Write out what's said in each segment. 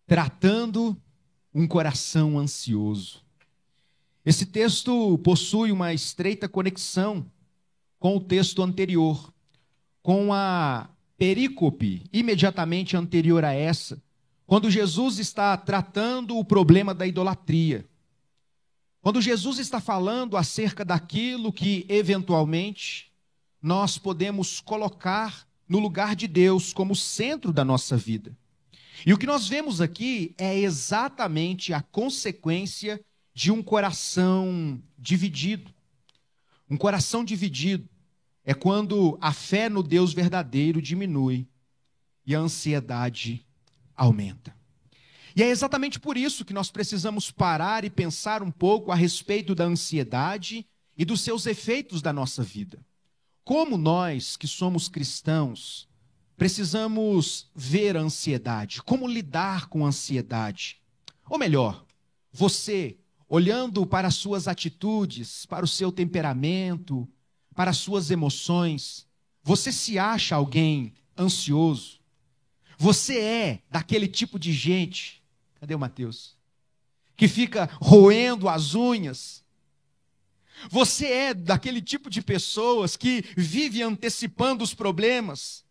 Tratando um coração ansioso. Esse texto possui uma estreita conexão com o texto anterior, com a perícope imediatamente anterior a essa, quando Jesus está tratando o problema da idolatria. Quando Jesus está falando acerca daquilo que, eventualmente, nós podemos colocar no lugar de Deus como centro da nossa vida. E o que nós vemos aqui é exatamente a consequência de um coração dividido. Um coração dividido é quando a fé no Deus verdadeiro diminui e a ansiedade aumenta. E é exatamente por isso que nós precisamos parar e pensar um pouco a respeito da ansiedade e dos seus efeitos da nossa vida. Como nós, que somos cristãos, precisamos ver a ansiedade, como lidar com a ansiedade. Ou melhor, você, olhando para as suas atitudes, para o seu temperamento, para as suas emoções, você se acha alguém ansioso? Você é daquele tipo de gente, cadê o Mateus? Que fica roendo as unhas. Você é daquele tipo de pessoas que vive antecipando os problemas.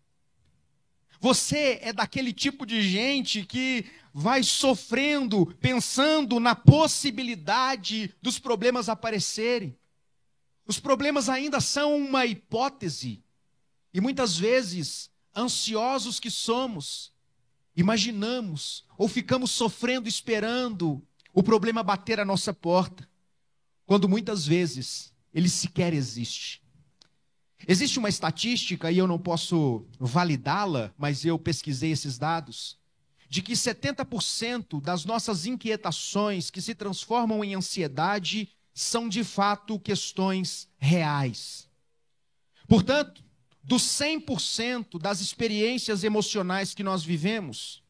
Você é daquele tipo de gente que vai sofrendo, pensando na possibilidade dos problemas aparecerem. Os problemas ainda são uma hipótese. E muitas vezes, ansiosos que somos, imaginamos ou ficamos sofrendo, esperando o problema bater à nossa porta, quando muitas vezes ele sequer existe. Existe uma estatística, e eu não posso validá-la, mas eu pesquisei esses dados, de que 70% das nossas inquietações que se transformam em ansiedade são de fato questões reais. Portanto, dos 100% das experiências emocionais que nós vivemos,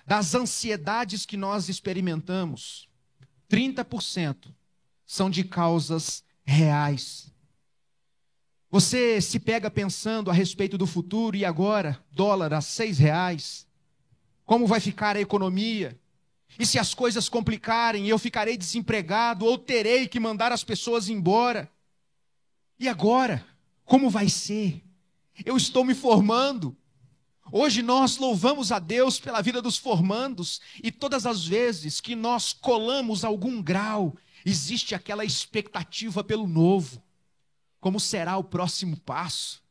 das ansiedades que nós experimentamos, 30% são de causas reais. Você se pega pensando a respeito do futuro, e agora, dólar a R$6, como vai ficar a economia? E se as coisas complicarem, eu ficarei desempregado, ou terei que mandar as pessoas embora? E agora, como vai ser? Eu estou me formando. Hoje nós louvamos a Deus pela vida dos formandos, e todas as vezes que nós colamos algum grau, existe aquela expectativa pelo novo. Como será o próximo passo?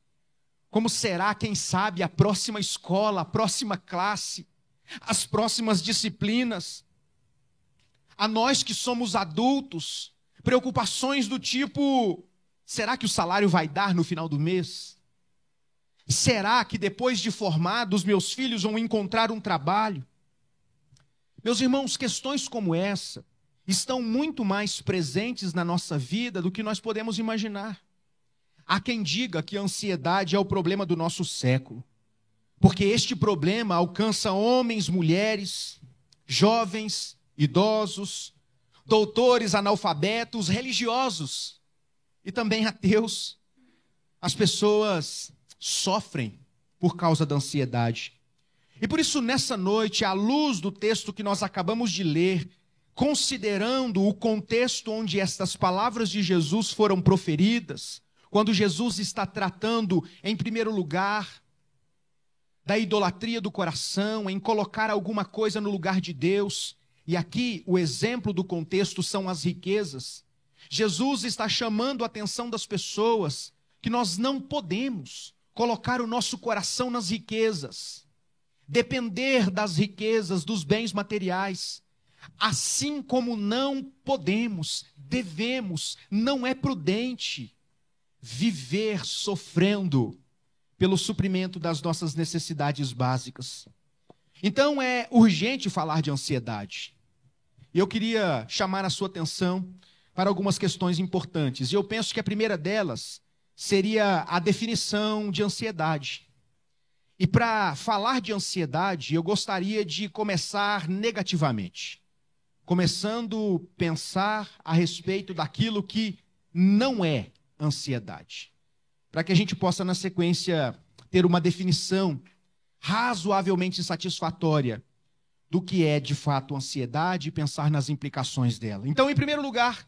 Como será, quem sabe, a próxima escola, a próxima classe, as próximas disciplinas? A nós que somos adultos, preocupações do tipo: será que o salário vai dar no final do mês? Será que depois de formados meus filhos vão encontrar um trabalho? Meus irmãos, questões como essa estão muito mais presentes na nossa vida do que nós podemos imaginar. Há quem diga que a ansiedade é o problema do nosso século, porque este problema alcança homens, mulheres, jovens, idosos, doutores, analfabetos, religiosos e também ateus. As pessoas sofrem por causa da ansiedade. E por isso, nessa noite, à luz do texto que nós acabamos de ler, considerando o contexto onde estas palavras de Jesus foram proferidas, quando Jesus está tratando, em primeiro lugar, da idolatria do coração, em colocar alguma coisa no lugar de Deus, e aqui o exemplo do contexto são as riquezas. Jesus está chamando a atenção das pessoas que nós não podemos colocar o nosso coração nas riquezas, depender das riquezas, dos bens materiais, assim como não podemos, devemos, não é prudente viver sofrendo pelo suprimento das nossas necessidades básicas. Então é urgente falar de ansiedade. E eu queria chamar a sua atenção para algumas questões importantes. E eu penso que a primeira delas seria a definição de ansiedade. E para falar de ansiedade, eu gostaria de começar negativamente. Começando a pensar a respeito daquilo que não é ansiedade, para que a gente possa, na sequência, ter uma definição razoavelmente satisfatória do que é de fato ansiedade e pensar nas implicações dela. Então, em primeiro lugar,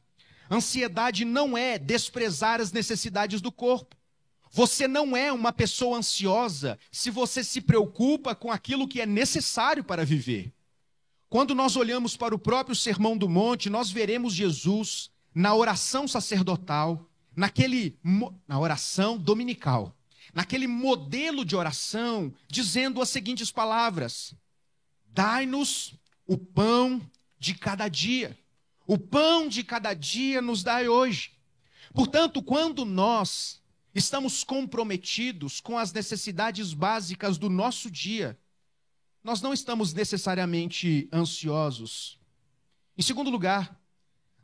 ansiedade não é desprezar as necessidades do corpo. Você não é uma pessoa ansiosa se você se preocupa com aquilo que é necessário para viver. Quando nós olhamos para o próprio Sermão do Monte, nós veremos Jesus na oração sacerdotal, na oração dominical, naquele modelo de oração, dizendo as seguintes palavras: dai-nos o pão de cada dia. O pão de cada dia nos dai hoje. Portanto, quando nós estamos comprometidos com as necessidades básicas do nosso dia, nós não estamos necessariamente ansiosos. Em segundo lugar,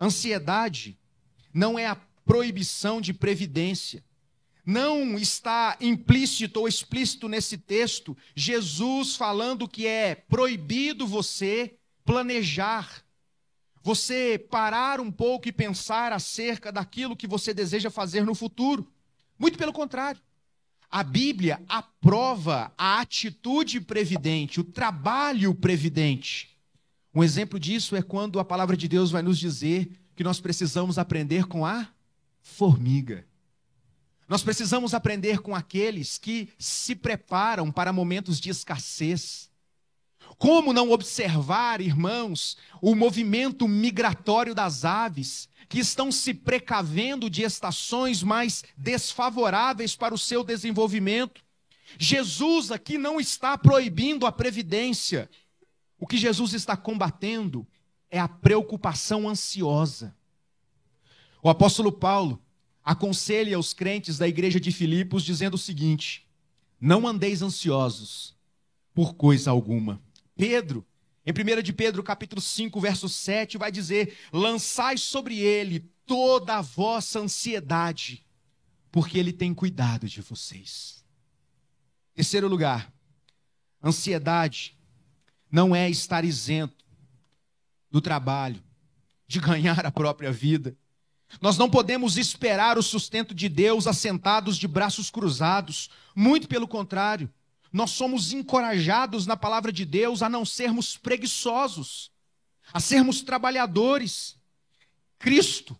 ansiedade não é a proibição de previdência. Não está implícito ou explícito nesse texto Jesus falando que é proibido você planejar, você parar um pouco e pensar acerca daquilo que você deseja fazer no futuro. Muito pelo contrário. A Bíblia aprova a atitude previdente, o trabalho previdente. Um exemplo disso é quando a palavra de Deus vai nos dizer que nós precisamos aprender com a formiga. Nós precisamos aprender com aqueles que se preparam para momentos de escassez. Como não observar, irmãos, o movimento migratório das aves, que estão se precavendo de estações mais desfavoráveis para o seu desenvolvimento? Jesus aqui não está proibindo a previdência. O que Jesus está combatendo é a preocupação ansiosa. O apóstolo Paulo aconselha os crentes da igreja de Filipos dizendo o seguinte: não andeis ansiosos por coisa alguma. Pedro, em 1 de Pedro, capítulo 5, verso 7, vai dizer: lançai sobre ele toda a vossa ansiedade, porque ele tem cuidado de vocês. Terceiro lugar, ansiedade não é estar isento do trabalho, de ganhar a própria vida. Nós não podemos esperar o sustento de Deus assentados de braços cruzados. Muito pelo contrário, nós somos encorajados na palavra de Deus a não sermos preguiçosos, a sermos trabalhadores. Cristo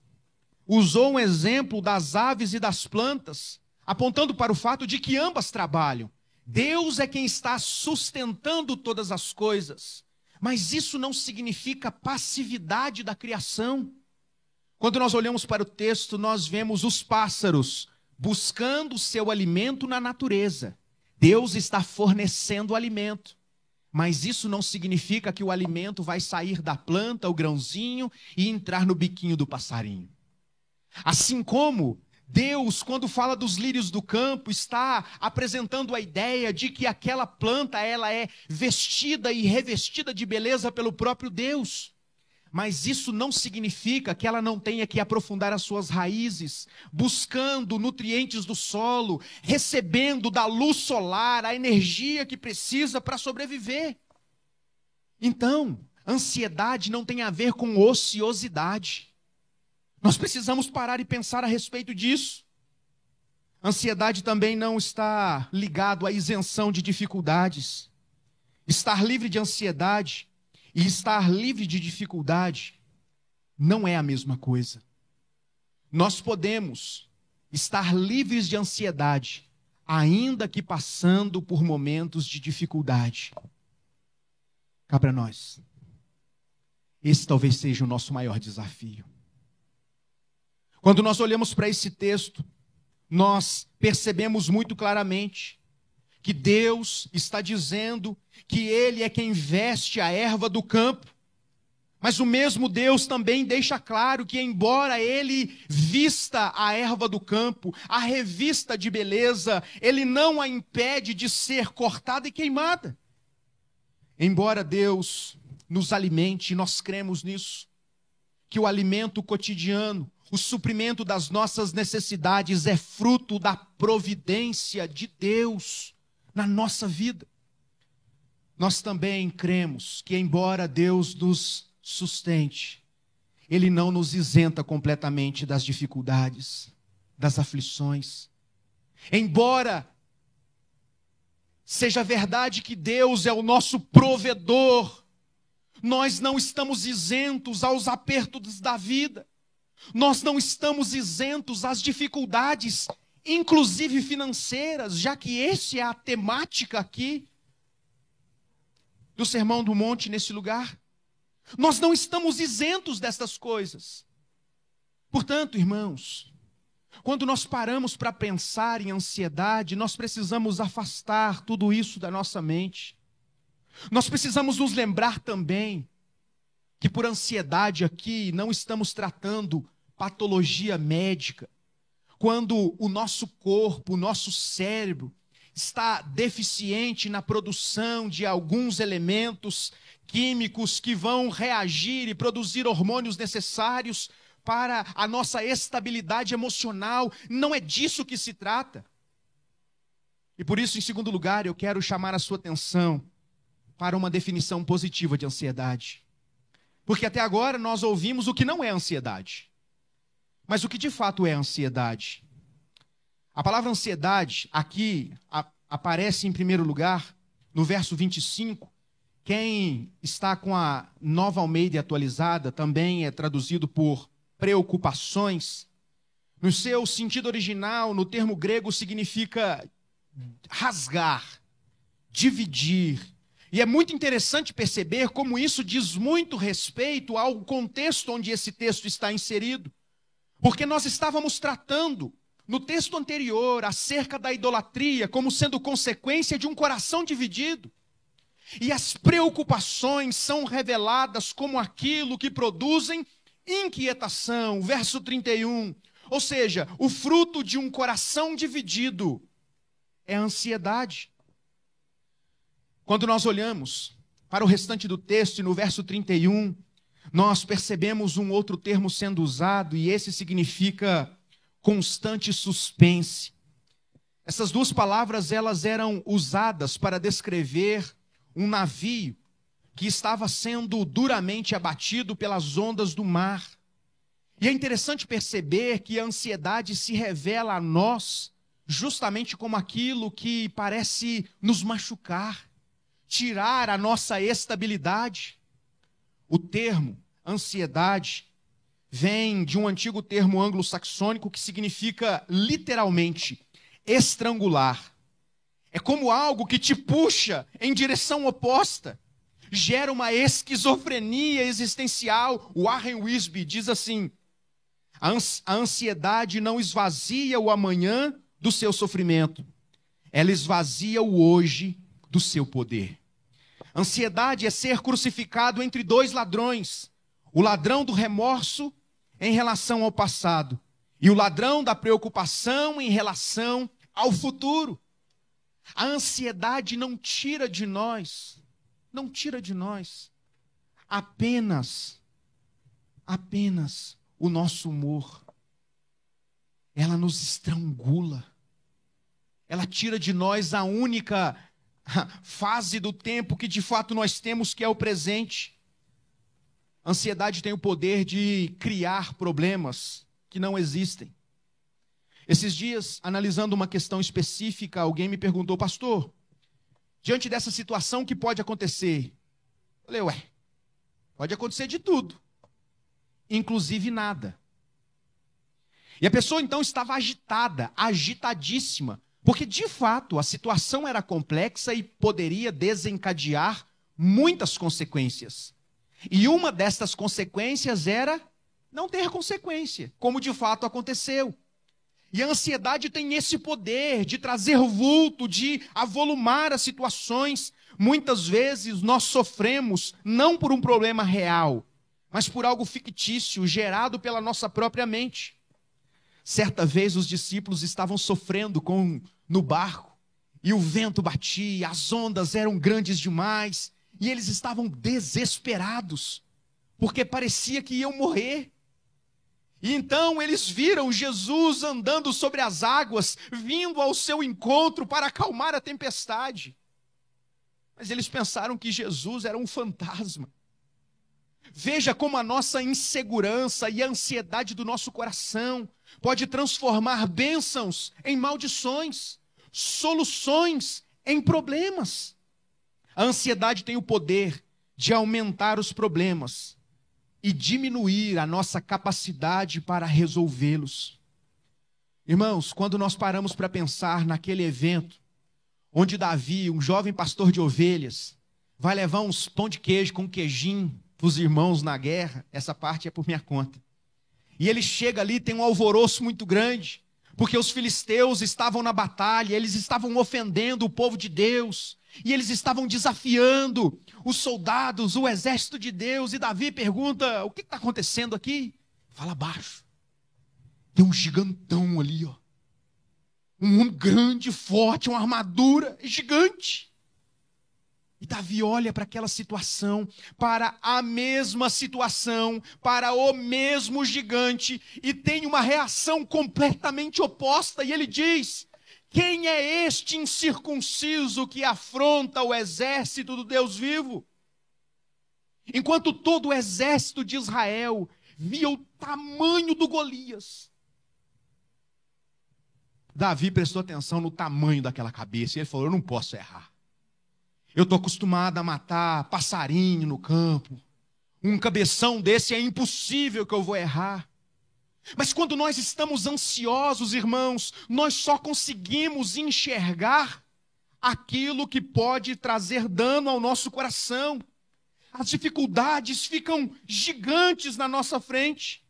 usou um exemplo das aves e das plantas, apontando para o fato de que ambas trabalham. Deus é quem está sustentando todas as coisas, mas isso não significa passividade da criação. Quando nós olhamos para o texto, nós vemos os pássaros buscando o seu alimento na natureza. Deus está fornecendo o alimento, mas isso não significa que o alimento vai sair da planta, o grãozinho, e entrar no biquinho do passarinho. Assim como Deus, quando fala dos lírios do campo, está apresentando a ideia de que aquela planta ela é vestida e revestida de beleza pelo próprio Deus. Mas isso não significa que ela não tenha que aprofundar as suas raízes, buscando nutrientes do solo, recebendo da luz solar a energia que precisa para sobreviver. Então, ansiedade não tem a ver com ociosidade. Nós precisamos parar e pensar a respeito disso. Ansiedade também não está ligado à isenção de dificuldades. Estar livre de ansiedade e estar livre de dificuldade não é a mesma coisa. Nós podemos estar livres de ansiedade, ainda que passando por momentos de dificuldade. Cá para nós. Esse talvez seja o nosso maior desafio. Quando nós olhamos para esse texto, nós percebemos muito claramente que Deus está dizendo que Ele é quem veste a erva do campo. Mas o mesmo Deus também deixa claro que, embora Ele vista a erva do campo, a revista de beleza, Ele não a impede de ser cortada e queimada. Embora Deus nos alimente, nós cremos nisso, que o alimento cotidiano, o suprimento das nossas necessidades é fruto da providência de Deus na nossa vida. Nós também cremos que, embora Deus nos sustente, Ele não nos isenta completamente das dificuldades, das aflições. Embora seja verdade que Deus é o nosso provedor, Nós não estamos isentos aos apertos da vida. Nós não estamos isentos às dificuldades, inclusive financeiras, já que essa é a temática aqui do Sermão do Monte nesse lugar. Nós não estamos isentos destas coisas. Portanto, irmãos, quando nós paramos para pensar em ansiedade, nós precisamos afastar tudo isso da nossa mente. Nós precisamos nos lembrar também que por ansiedade aqui não estamos tratando patologia médica. Quando o nosso corpo, o nosso cérebro está deficiente na produção de alguns elementos químicos que vão reagir e produzir hormônios necessários para a nossa estabilidade emocional, não é disso que se trata. E por isso, em segundo lugar, eu quero chamar a sua atenção para uma definição positiva de ansiedade. Porque até agora nós ouvimos o que não é ansiedade. Mas o que de fato é ansiedade? A palavra ansiedade aqui aparece em primeiro lugar no verso 25. Quem está com a Nova Almeida atualizada também é traduzido por preocupações. No seu sentido original, no termo grego, significa rasgar, dividir. E é muito interessante perceber como isso diz muito respeito ao contexto onde esse texto está inserido. Porque nós estávamos tratando, no texto anterior, acerca da idolatria como sendo consequência de um coração dividido. E as preocupações são reveladas como aquilo que produzem inquietação. Verso 31. Ou seja, o fruto de um coração dividido é a ansiedade. Quando nós olhamos para o restante do texto e no verso 31, nós percebemos um outro termo sendo usado e esse significa constante suspense. Essas duas palavras elas eram usadas para descrever um navio que estava sendo duramente abatido pelas ondas do mar. E é interessante perceber que a ansiedade se revela a nós justamente como aquilo que parece nos machucar, tirar a nossa estabilidade. O termo ansiedade vem de um antigo termo anglo-saxônico que significa literalmente estrangular. É como algo que te puxa em direção oposta. Gera uma esquizofrenia existencial. Warren Wiersbe diz assim: a ansiedade não esvazia o amanhã do seu sofrimento. Ela esvazia o hoje do seu poder. Ansiedade é ser crucificado entre dois ladrões. O ladrão do remorso em relação ao passado e o ladrão da preocupação em relação ao futuro. A ansiedade não tira de nós apenas o nosso humor. Ela nos estrangula. Ela tira de nós a única fase do tempo que de fato nós temos, que é o presente. A ansiedade tem o poder de criar problemas que não existem. Esses dias, analisando uma questão específica, alguém me perguntou: pastor, diante dessa situação, o que pode acontecer? Eu falei: pode acontecer de tudo, inclusive nada. E a pessoa então estava agitada, agitadíssima, porque de fato a situação era complexa e poderia desencadear muitas consequências. E uma destas consequências era não ter consequência, como de fato aconteceu. E a ansiedade tem esse poder de trazer vulto, de avolumar as situações. Muitas vezes nós sofremos não por um problema real, mas por algo fictício, gerado pela nossa própria mente. Certa vez os discípulos estavam sofrendo no barco, e o vento batia, as ondas eram grandes demais, e eles estavam desesperados, porque parecia que iam morrer. E então eles viram Jesus andando sobre as águas, vindo ao seu encontro para acalmar a tempestade. Mas eles pensaram que Jesus era um fantasma. Veja como a nossa insegurança e a ansiedade do nosso coração pode transformar bênçãos em maldições, soluções em problemas. A ansiedade tem o poder de aumentar os problemas e diminuir a nossa capacidade para resolvê-los. Irmãos, quando nós paramos para pensar naquele evento, onde Davi, um jovem pastor de ovelhas, vai levar uns pão de queijo com queijinho para os irmãos na guerra, essa parte é por minha conta. E ele chega ali, tem um alvoroço muito grande, porque os filisteus estavam na batalha, eles estavam ofendendo o povo de Deus, e eles estavam desafiando os soldados, o exército de Deus, e Davi pergunta, o que está acontecendo aqui? Fala baixo. Tem um gigantão ali, ó. Um homem grande, forte, uma armadura gigante. E Davi olha para aquela situação, para a mesma situação, para o mesmo gigante, e tem uma reação completamente oposta, e ele diz, quem é este incircunciso que afronta o exército do Deus vivo? Enquanto todo o exército de Israel via o tamanho do Golias, Davi prestou atenção no tamanho daquela cabeça, e ele falou, eu não posso errar. Eu estou acostumado a matar passarinho no campo. Um cabeção desse é impossível que eu vou errar. Mas quando nós estamos ansiosos, irmãos, nós só conseguimos enxergar aquilo que pode trazer dano ao nosso coração. As dificuldades ficam gigantes na nossa frente.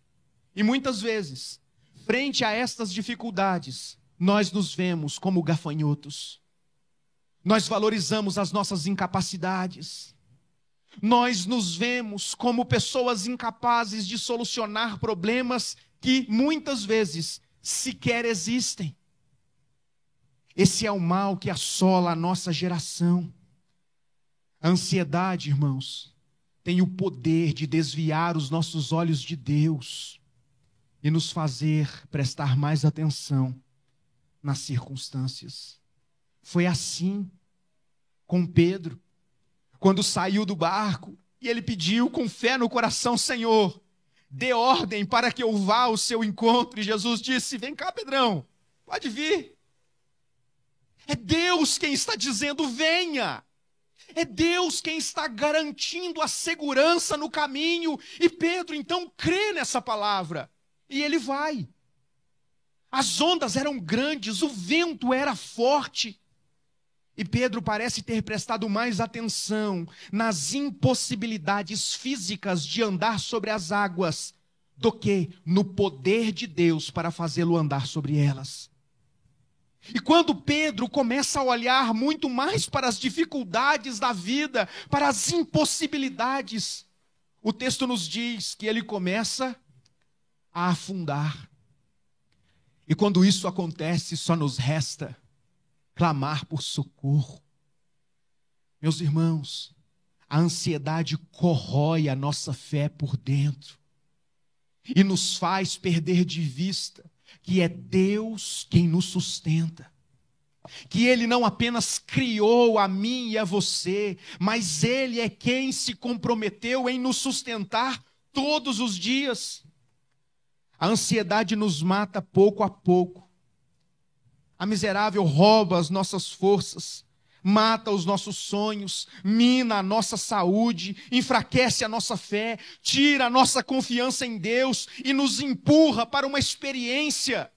E muitas vezes, frente a estas dificuldades, nós nos vemos como gafanhotos. Nós valorizamos as nossas incapacidades. Nós nos vemos como pessoas incapazes de solucionar problemas que muitas vezes sequer existem. Esse é o mal que assola a nossa geração. A ansiedade, irmãos, tem o poder de desviar os nossos olhos de Deus e nos fazer prestar mais atenção nas circunstâncias. Foi assim com Pedro, quando saiu do barco e ele pediu com fé no coração, Senhor, dê ordem para que eu vá ao seu encontro. E Jesus disse, vem cá, Pedrão, pode vir. É Deus quem está dizendo, venha. É Deus quem está garantindo a segurança no caminho. E Pedro, então, crê nessa palavra. E ele vai. As ondas eram grandes, o vento era forte. E Pedro parece ter prestado mais atenção nas impossibilidades físicas de andar sobre as águas do que no poder de Deus para fazê-lo andar sobre elas. E quando Pedro começa a olhar muito mais para as dificuldades da vida, para as impossibilidades, o texto nos diz que ele começa a afundar. E quando isso acontece, só nos resta clamar por socorro. Meus irmãos, a ansiedade corrói a nossa fé por dentro e nos faz perder de vista que é Deus quem nos sustenta. Que Ele não apenas criou a mim e a você, mas Ele é quem se comprometeu em nos sustentar todos os dias. A ansiedade nos mata pouco a pouco. A miserável rouba as nossas forças, mata os nossos sonhos, mina a nossa saúde, enfraquece a nossa fé, tira a nossa confiança em Deus e nos empurra para uma experiência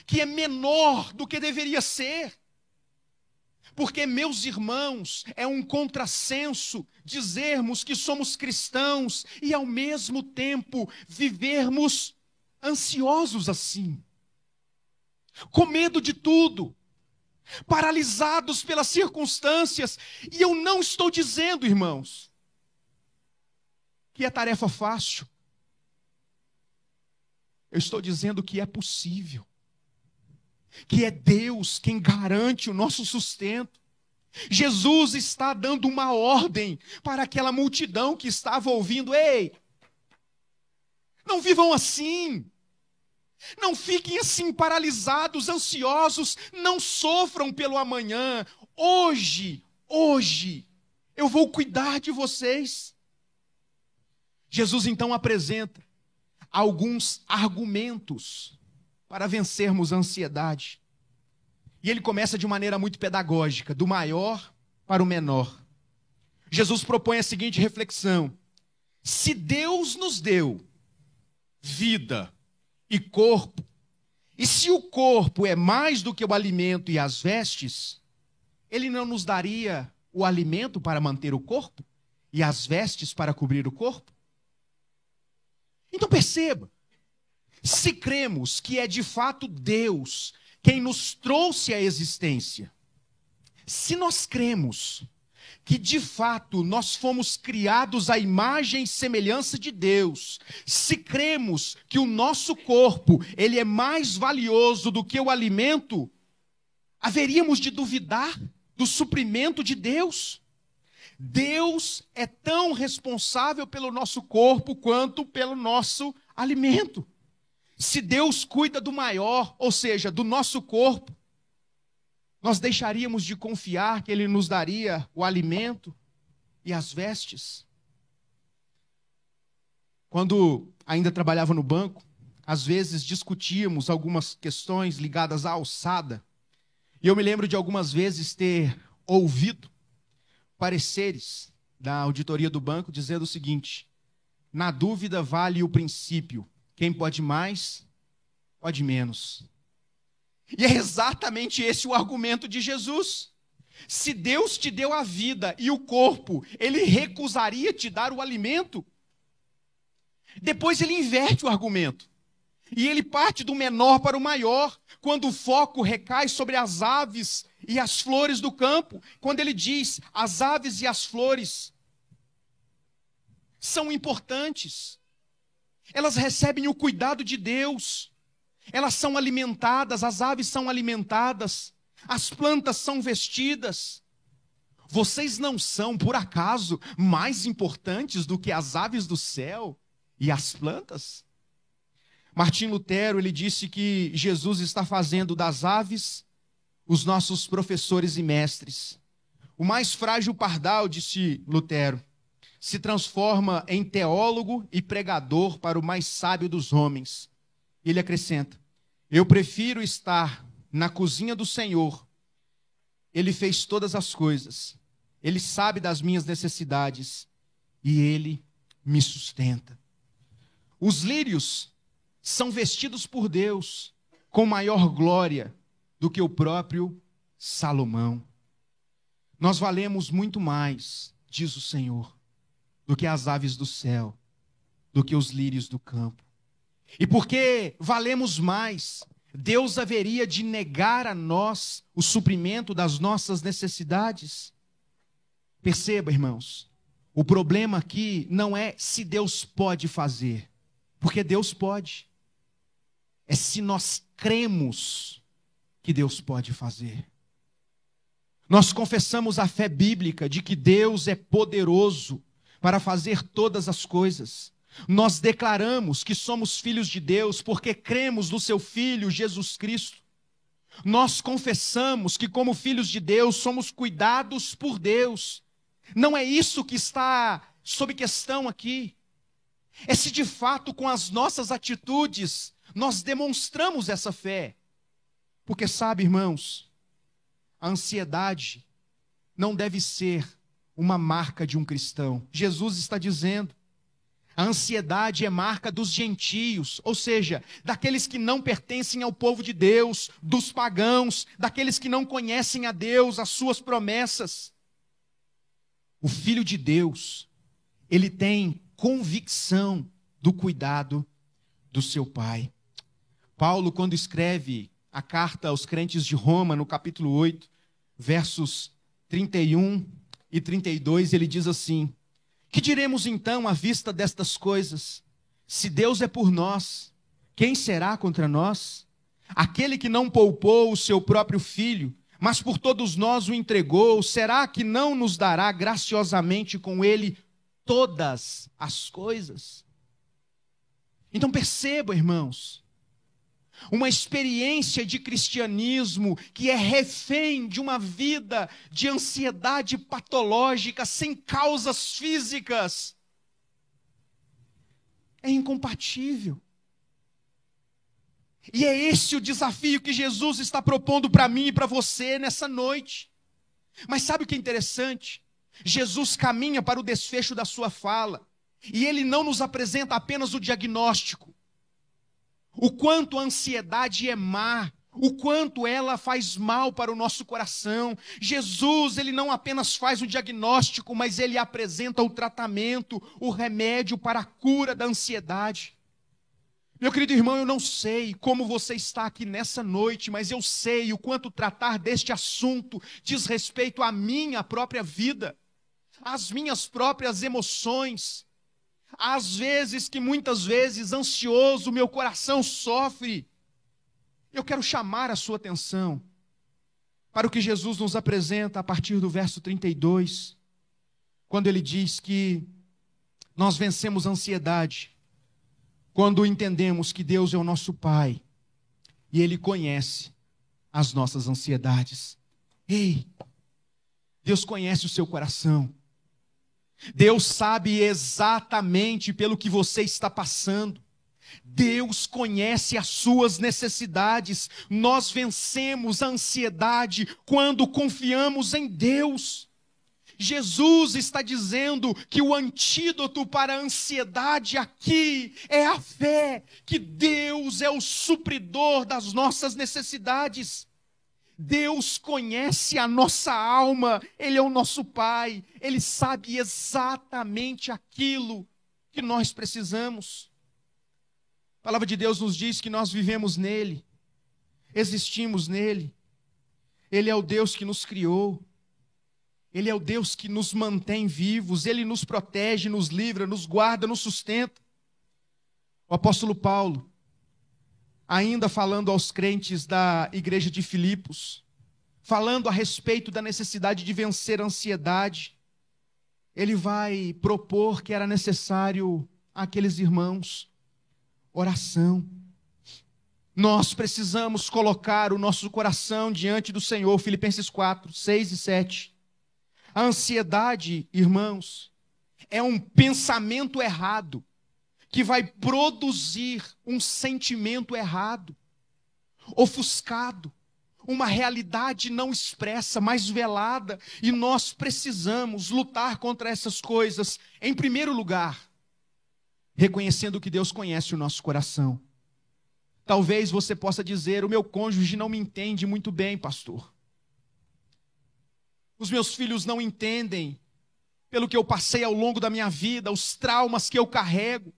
que é menor do que deveria ser. Porque, meus irmãos, é um contrassenso dizermos que somos cristãos e, ao mesmo tempo, vivermos ansiosos assim. Com medo de tudo, paralisados pelas circunstâncias. E eu não estou dizendo, irmãos, que é tarefa fácil. Eu estou dizendo que é possível. Que é Deus quem garante o nosso sustento. Jesus está dando uma ordem para aquela multidão que estava ouvindo. Ei, não vivam assim. Não fiquem assim paralisados, ansiosos, não sofram pelo amanhã. Hoje, eu vou cuidar de vocês. Jesus então apresenta alguns argumentos para vencermos a ansiedade. E ele começa de maneira muito pedagógica, do maior para o menor. Jesus propõe a seguinte reflexão: se Deus nos deu vida e corpo, e se o corpo é mais do que o alimento e as vestes, ele não nos daria o alimento para manter o corpo e as vestes para cobrir o corpo? Então perceba, se cremos que é de fato Deus quem nos trouxe à existência, se nós cremos que de fato nós fomos criados à imagem e semelhança de Deus, se cremos que o nosso corpo, ele é mais valioso do que o alimento, haveríamos de duvidar do suprimento de Deus? Deus é tão responsável pelo nosso corpo quanto pelo nosso alimento. Se Deus cuida do maior, ou seja, do nosso corpo, nós deixaríamos de confiar que Ele nos daria o alimento e as vestes? Quando ainda trabalhava no banco, às vezes discutíamos algumas questões ligadas à alçada. E eu me lembro de algumas vezes ter ouvido pareceres da auditoria do banco dizendo o seguinte: na dúvida vale o princípio, quem pode mais, pode menos. E é exatamente esse o argumento de Jesus. Se Deus te deu a vida e o corpo, Ele recusaria te dar o alimento? Depois ele inverte o argumento. E ele parte do menor para o maior, quando o foco recai sobre as aves e as flores do campo. Quando ele diz, as aves e as flores são importantes. Elas recebem o cuidado de Deus. Elas são alimentadas, as aves são alimentadas, as plantas são vestidas. Vocês não são, por acaso, mais importantes do que as aves do céu e as plantas? Martim Lutero, ele disse que Jesus está fazendo das aves os nossos professores e mestres. O mais frágil pardal, disse Lutero, se transforma em teólogo e pregador para o mais sábio dos homens. Ele acrescenta: eu prefiro estar na cozinha do Senhor. Ele fez todas as coisas. Ele sabe das minhas necessidades e Ele me sustenta. Os lírios são vestidos por Deus com maior glória do que o próprio Salomão. Nós valemos muito mais, diz o Senhor, do que as aves do céu, do que os lírios do campo. E porque valemos mais, Deus haveria de negar a nós o suprimento das nossas necessidades? Perceba, irmãos, o problema aqui não é se Deus pode fazer, porque Deus pode. É se nós cremos que Deus pode fazer. Nós confessamos a fé bíblica de que Deus é poderoso para fazer todas as coisas. Nós declaramos que somos filhos de Deus porque cremos no seu Filho, Jesus Cristo. Nós confessamos que, como filhos de Deus, somos cuidados por Deus. Não é isso que está sob questão aqui. É se de fato, com as nossas atitudes, nós demonstramos essa fé. Porque sabe, irmãos, a ansiedade não deve ser uma marca de um cristão. Jesus está dizendo: a ansiedade é marca dos gentios, ou seja, daqueles que não pertencem ao povo de Deus, dos pagãos, daqueles que não conhecem a Deus, as suas promessas. O Filho de Deus, ele tem convicção do cuidado do seu Pai. Paulo, quando escreve a carta aos crentes de Roma, no capítulo 8, versos 31 e 32, ele diz assim: que diremos então à vista destas coisas? Se Deus é por nós, quem será contra nós? Aquele que não poupou o seu próprio filho, mas por todos nós o entregou, será que não nos dará graciosamente com ele todas as coisas? Então perceba, irmãos, uma experiência de cristianismo que é refém de uma vida de ansiedade patológica, sem causas físicas, é incompatível. E é esse o desafio que Jesus está propondo para mim e para você nessa noite. Mas sabe o que é interessante? Jesus caminha para o desfecho da sua fala, e ele não nos apresenta apenas o diagnóstico, o quanto a ansiedade é má, o quanto ela faz mal para o nosso coração. Jesus, ele não apenas faz o diagnóstico, mas ele apresenta o tratamento, o remédio para a cura da ansiedade. Meu querido irmão, eu não sei como você está aqui nessa noite, mas eu sei o quanto tratar deste assunto diz respeito à minha própria vida, às minhas próprias emoções. Às vezes que muitas vezes ansioso, meu coração sofre. Eu quero chamar a sua atenção para o que Jesus nos apresenta a partir do verso 32, quando ele diz que nós vencemos a ansiedade quando entendemos que Deus é o nosso Pai e Ele conhece as nossas ansiedades. Ei, Deus conhece o seu coração. Deus sabe exatamente pelo que você está passando. Deus conhece as suas necessidades. Nós vencemos a ansiedade quando confiamos em Deus. Jesus está dizendo que o antídoto para a ansiedade aqui é a fé, que Deus é o supridor das nossas necessidades. Deus conhece a nossa alma, Ele é o nosso Pai, Ele sabe exatamente aquilo que nós precisamos. A palavra de Deus nos diz que nós vivemos nele, existimos nele. Ele é o Deus que nos criou, Ele é o Deus que nos mantém vivos, Ele nos protege, nos livra, nos guarda, nos sustenta. O apóstolo Paulo, ainda falando aos crentes da igreja de Filipos, falando a respeito da necessidade de vencer a ansiedade, ele vai propor que era necessário àqueles irmãos oração. Nós precisamos colocar o nosso coração diante do Senhor. Filipenses 4, 6 e 7. A ansiedade, irmãos, é um pensamento errado que vai produzir um sentimento errado, ofuscado, uma realidade não expressa, mas velada, e nós precisamos lutar contra essas coisas, em primeiro lugar, reconhecendo que Deus conhece o nosso coração. Talvez você possa dizer: o meu cônjuge não me entende muito bem, pastor. Os meus filhos não entendem pelo que eu passei ao longo da minha vida, os traumas que eu carrego.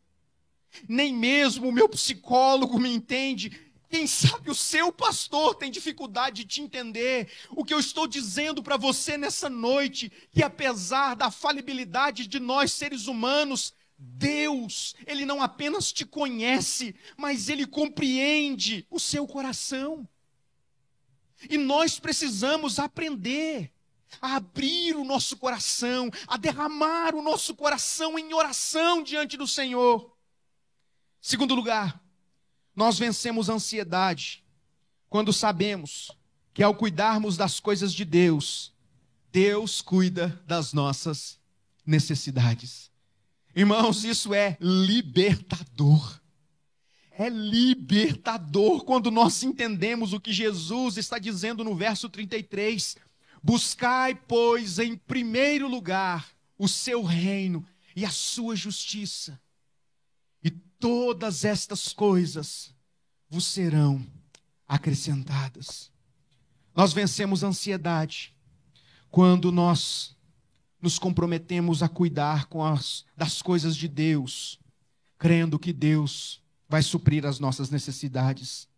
Nem mesmo o meu psicólogo me entende. Quem sabe o seu pastor tem dificuldade de te entender. O que eu estou dizendo para você nessa noite, que apesar da falibilidade de nós seres humanos, Deus, Ele não apenas te conhece, mas Ele compreende o seu coração. E nós precisamos aprender a abrir o nosso coração, a derramar o nosso coração em oração diante do Senhor. Segundo lugar, nós vencemos a ansiedade quando sabemos que ao cuidarmos das coisas de Deus, Deus cuida das nossas necessidades. Irmãos, isso é libertador. É libertador quando nós entendemos o que Jesus está dizendo no verso 33. Buscai, pois, em primeiro lugar o seu reino e a sua justiça, e todas estas coisas vos serão acrescentadas. Nós vencemos a ansiedade quando nós nos comprometemos a cuidar das coisas de Deus, crendo que Deus vai suprir as nossas necessidades.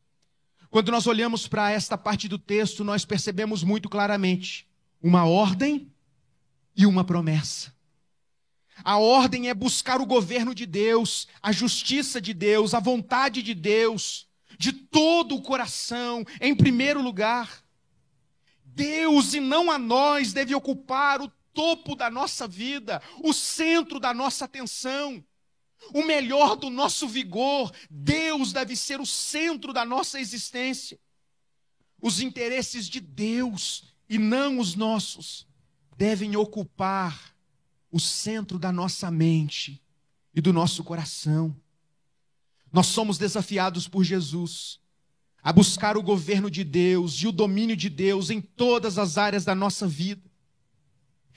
Quando nós olhamos para esta parte do texto, nós percebemos muito claramente uma ordem e uma promessa. A ordem é buscar o governo de Deus, a justiça de Deus, a vontade de Deus, de todo o coração, em primeiro lugar. Deus e não a nós deve ocupar o topo da nossa vida, o centro da nossa atenção, o melhor do nosso vigor. Deus deve ser o centro da nossa existência. Os interesses de Deus e não os nossos devem ocupar o centro da nossa mente e do nosso coração. Nós somos desafiados por Jesus a buscar o governo de Deus e o domínio de Deus em todas as áreas da nossa vida.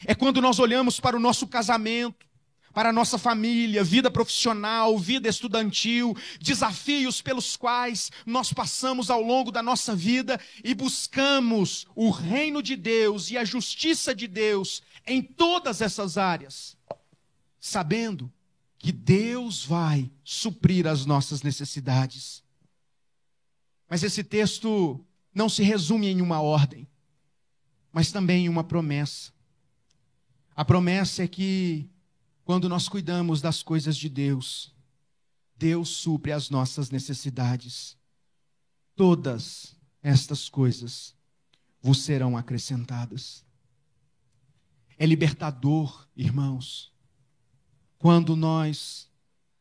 É quando nós olhamos para o nosso casamento, para a nossa família, vida profissional, vida estudantil, desafios pelos quais nós passamos ao longo da nossa vida e buscamos o reino de Deus e a justiça de Deus em todas essas áreas, sabendo que Deus vai suprir as nossas necessidades. Mas esse texto não se resume em uma ordem, mas também em uma promessa. A promessa é que, quando nós cuidamos das coisas de Deus, Deus supre as nossas necessidades. Todas estas coisas vos serão acrescentadas. É libertador, irmãos, quando nós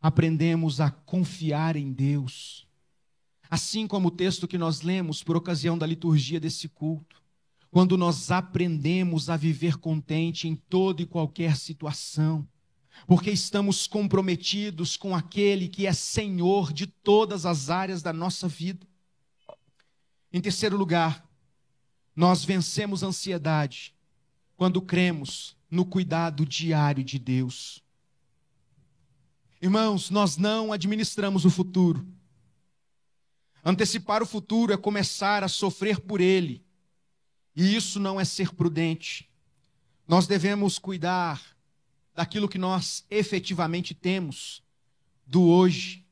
aprendemos a confiar em Deus. Assim como o texto que nós lemos por ocasião da liturgia desse culto. Quando nós aprendemos a viver contente em toda e qualquer situação, porque estamos comprometidos com aquele que é Senhor de todas as áreas da nossa vida. Em terceiro lugar, nós vencemos a ansiedade quando cremos no cuidado diário de Deus. Irmãos, nós não administramos o futuro. Antecipar o futuro é começar a sofrer por ele. E isso não é ser prudente. Nós devemos cuidar daquilo que nós efetivamente temos, do hoje,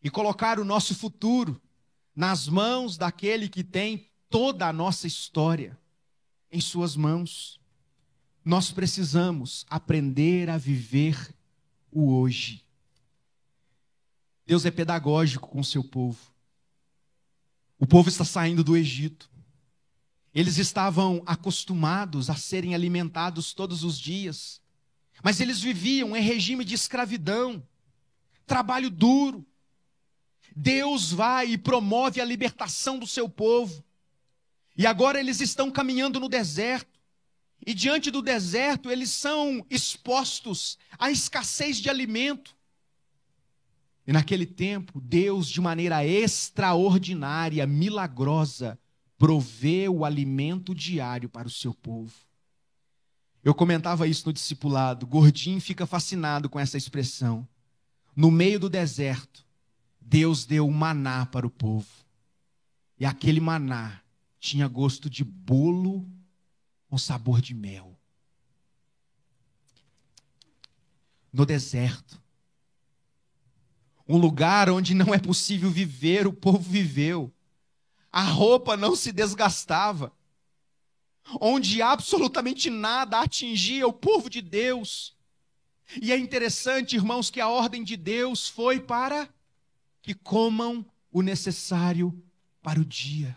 e colocar o nosso futuro nas mãos daquele que tem toda a nossa história em suas mãos. Nós precisamos aprender a viver o hoje. Deus é pedagógico com o seu povo. O povo está saindo do Egito. Eles estavam acostumados a serem alimentados todos os dias, mas eles viviam em regime de escravidão, trabalho duro. Deus vai e promove a libertação do seu povo. E agora eles estão caminhando no deserto. E diante do deserto eles são expostos à escassez de alimento. E naquele tempo, Deus, de maneira extraordinária, milagrosa, provê o alimento diário para o seu povo. Eu comentava isso no discipulado. Gordinho fica fascinado com essa expressão. No meio do deserto, Deus deu maná para o povo. E aquele maná tinha gosto de bolo com sabor de mel. No deserto, um lugar onde não é possível viver, o povo viveu. A roupa não se desgastava. Onde absolutamente nada atingia o povo de Deus. E é interessante, irmãos, que a ordem de Deus foi para que comam o necessário para o dia.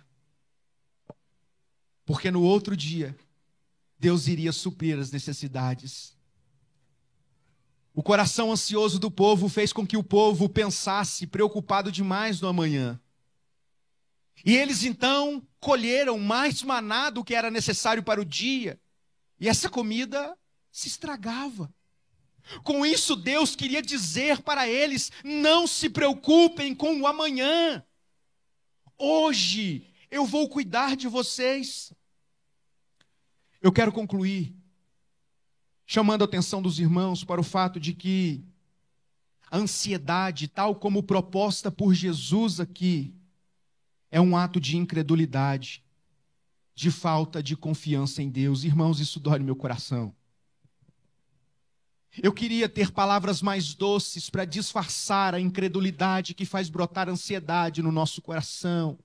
Porque no outro dia, Deus iria suprir as necessidades. O coração ansioso do povo fez com que o povo pensasse preocupado demais no amanhã. E eles então colheram mais maná do que era necessário para o dia. E essa comida se estragava. Com isso, Deus queria dizer para eles: não se preocupem com o amanhã. Hoje eu vou cuidar de vocês. Eu quero concluir chamando a atenção dos irmãos para o fato de que a ansiedade, tal como proposta por Jesus aqui, é um ato de incredulidade, de falta de confiança em Deus. Irmãos, isso dói no meu coração. Eu queria ter palavras mais doces para disfarçar a incredulidade que faz brotar ansiedade no nosso coração,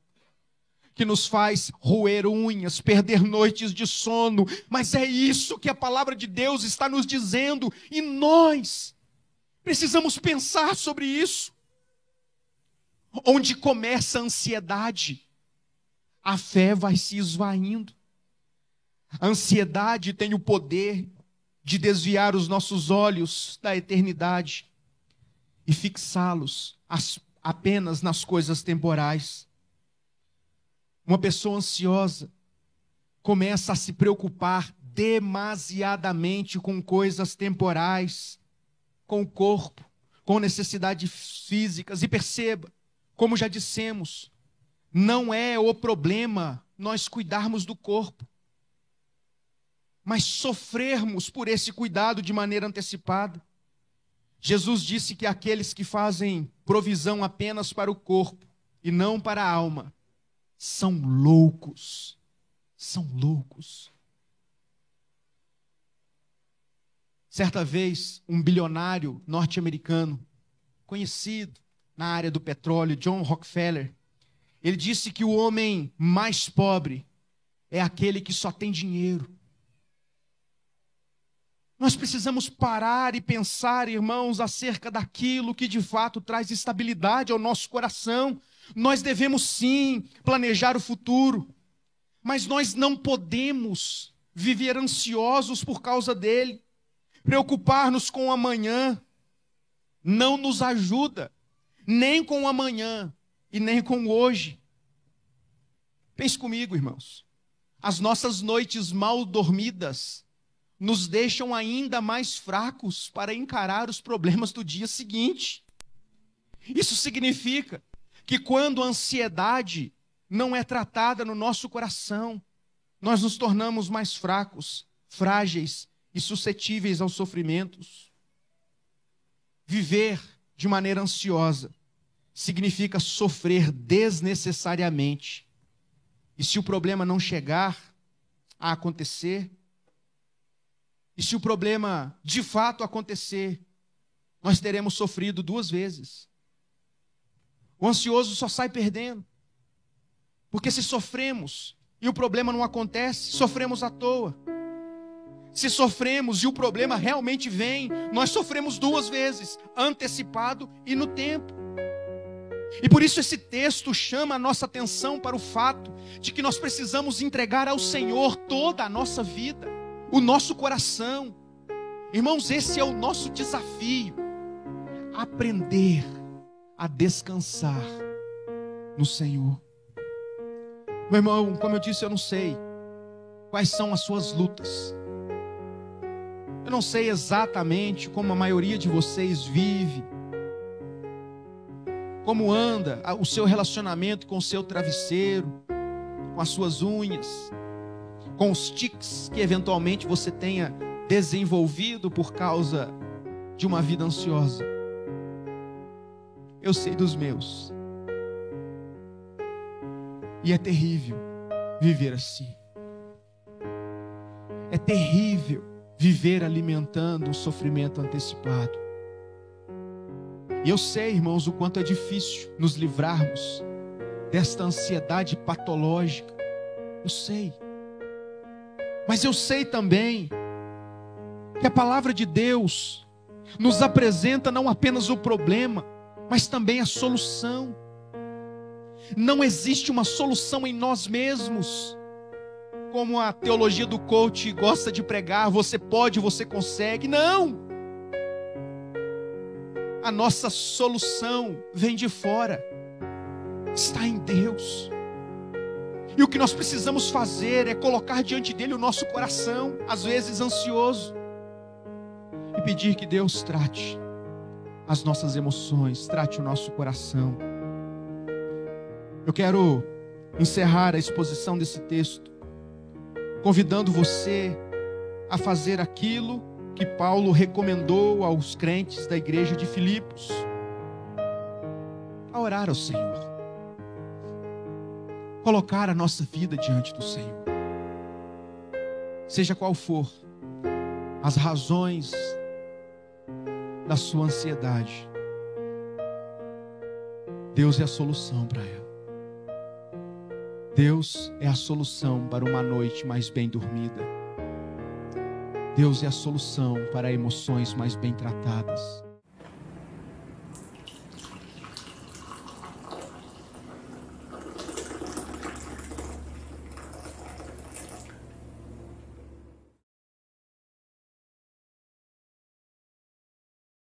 que nos faz roer unhas, perder noites de sono, mas é isso que a palavra de Deus está nos dizendo, e nós precisamos pensar sobre isso. Onde começa a ansiedade, a fé vai se esvaindo. A ansiedade tem o poder de desviar os nossos olhos da eternidade e fixá-los apenas nas coisas temporais. Uma pessoa ansiosa começa a se preocupar demasiadamente com coisas temporais, com o corpo, com necessidades físicas. E perceba, como já dissemos, não é o problema nós cuidarmos do corpo. mas sofrermos por esse cuidado de maneira antecipada. Jesus disse que aqueles que fazem provisão apenas para o corpo e não para a alma são loucos. São loucos. Certa vez, um bilionário norte-americano, conhecido na área do petróleo, John Rockefeller, ele disse que o homem mais pobre é aquele que só tem dinheiro. Nós precisamos parar e pensar, irmãos, acerca daquilo que de fato traz estabilidade ao nosso coração. Nós devemos sim planejar o futuro, mas nós não podemos viver ansiosos por causa dele. Preocupar-nos com o amanhã não nos ajuda, nem com o amanhã e nem com o hoje. Pense comigo, irmãos. As nossas noites mal dormidas nos deixam ainda mais fracos para encarar os problemas do dia seguinte. Isso significa que quando a ansiedade não é tratada no nosso coração, nós nos tornamos mais fracos, frágeis e suscetíveis aos sofrimentos. Viver de maneira ansiosa significa sofrer desnecessariamente. E se o problema não chegar a acontecer, e se o problema de fato acontecer, nós teremos sofrido 2 vezes. O ansioso só sai perdendo. Porque se sofremos e o problema não acontece, sofremos à toa. Se sofremos e o problema realmente vem, nós sofremos 2 vezes, antecipado e no tempo. E por isso esse texto chama a nossa atenção para o fato de que nós precisamos entregar ao Senhor toda a nossa vida, o nosso coração. Irmãos, esse é o nosso desafio. Aprender a descansar no Senhor. Meu irmão, como eu disse, eu não sei quais são as suas lutas. Eu não sei exatamente como a maioria de vocês vive, como anda o seu relacionamento com o seu travesseiro, com as suas unhas, com os tiques que eventualmente você tenha desenvolvido por causa de uma vida ansiosa. Eu sei dos meus. E é terrível viver assim. É terrível viver alimentando um sofrimento antecipado. E eu sei, irmãos, o quanto é difícil nos livrarmos desta ansiedade patológica. Eu sei. Mas eu sei também que a palavra de Deus nos apresenta não apenas o problema, mas também a solução. Não existe uma solução em nós mesmos. Como a teologia do coach gosta de pregar, você pode, você consegue. Não! A nossa solução vem de fora. Está em Deus. E o que nós precisamos fazer é colocar diante dele o nosso coração, às vezes ansioso, e pedir que Deus trate as nossas emoções, trate o nosso coração. Eu quero encerrar a exposição desse texto convidando você a fazer aquilo que Paulo recomendou aos crentes da igreja de Filipos: a orar ao Senhor, colocar a nossa vida diante do Senhor, seja qual for as razões da sua ansiedade. Deus é a solução para ela. Deus é a solução para uma noite mais bem dormida. Deus é a solução para emoções mais bem tratadas.